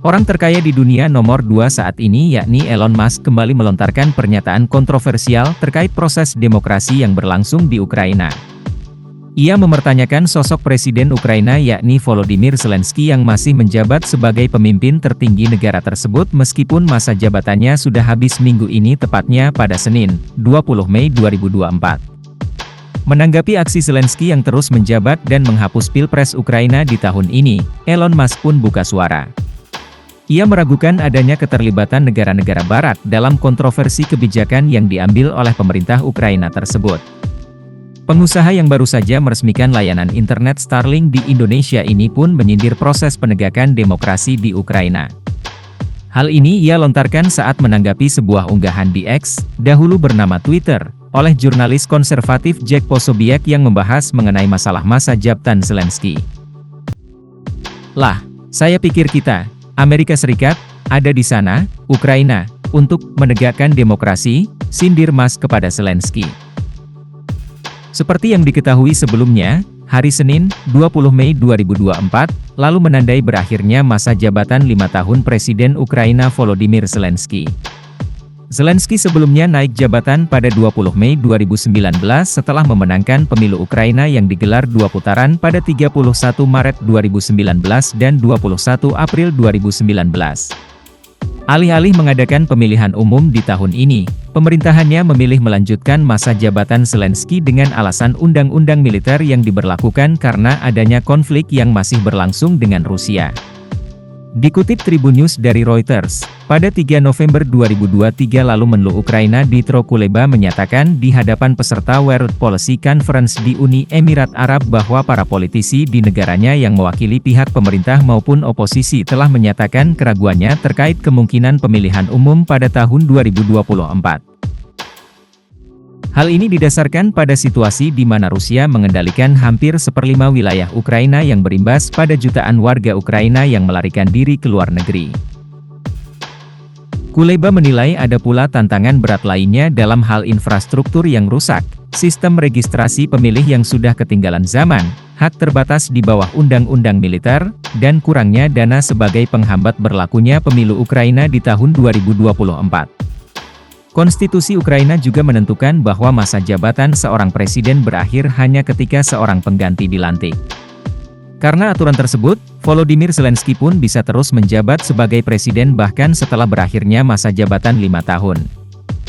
Orang terkaya di dunia nomor 2 saat ini yakni Elon Musk kembali melontarkan pernyataan kontroversial terkait proses demokrasi yang berlangsung di Ukraina. Ia mempertanyakan sosok Presiden Ukraina yakni Volodymyr Zelensky yang masih menjabat sebagai pemimpin tertinggi negara tersebut meskipun masa jabatannya sudah habis minggu ini tepatnya pada Senin, 20 Mei 2024. Menanggapi aksi Zelensky yang terus menjabat dan menghapus Pilpres Ukraina di tahun ini, Elon Musk pun buka suara. Ia meragukan adanya keterlibatan negara-negara barat dalam kontroversi kebijakan yang diambil oleh pemerintah Ukraina tersebut. Pengusaha yang baru saja meresmikan layanan internet Starlink di Indonesia ini pun menyindir proses penegakan demokrasi di Ukraina. Hal ini ia lontarkan saat menanggapi sebuah unggahan di X, dahulu bernama Twitter, oleh jurnalis konservatif Jack Posobiec yang membahas mengenai masalah masa jabatan Zelensky. Lah, saya pikir kita, Amerika Serikat, ada di sana, Ukraina, untuk menegakkan demokrasi, sindir Musk kepada Zelensky. Seperti yang diketahui sebelumnya, hari Senin, 20 Mei 2024, lalu menandai berakhirnya masa jabatan 5 tahun Presiden Ukraina Volodymyr Zelensky. Zelensky sebelumnya naik jabatan pada 20 Mei 2019 setelah memenangkan pemilu Ukraina yang digelar 2 putaran pada 31 Maret 2019 dan 21 April 2019. Alih-alih mengadakan pemilihan umum di tahun ini, pemerintahannya memilih melanjutkan masa jabatan Zelensky dengan alasan undang-undang militer yang diberlakukan karena adanya konflik yang masih berlangsung dengan Rusia. Dikutip Tribun News dari Reuters, pada 3 November 2023 lalu Menlu Ukraina Dmytro Kuleba menyatakan di hadapan peserta World Policy Conference di Uni Emirat Arab bahwa para politisi di negaranya yang mewakili pihak pemerintah maupun oposisi telah menyatakan keraguannya terkait kemungkinan pemilihan umum pada tahun 2024. Hal ini didasarkan pada situasi di mana Rusia mengendalikan hampir 1/5 wilayah Ukraina yang berimbas pada jutaan warga Ukraina yang melarikan diri ke luar negeri. Kuleba menilai ada pula tantangan berat lainnya dalam hal infrastruktur yang rusak, sistem registrasi pemilih yang sudah ketinggalan zaman, hak terbatas di bawah undang-undang militer, dan kurangnya dana sebagai penghambat berlakunya pemilu Ukraina di tahun 2024. Konstitusi Ukraina juga menentukan bahwa masa jabatan seorang presiden berakhir hanya ketika seorang pengganti dilantik. Karena aturan tersebut, Volodymyr Zelensky pun bisa terus menjabat sebagai presiden bahkan setelah berakhirnya masa jabatan 5 tahun.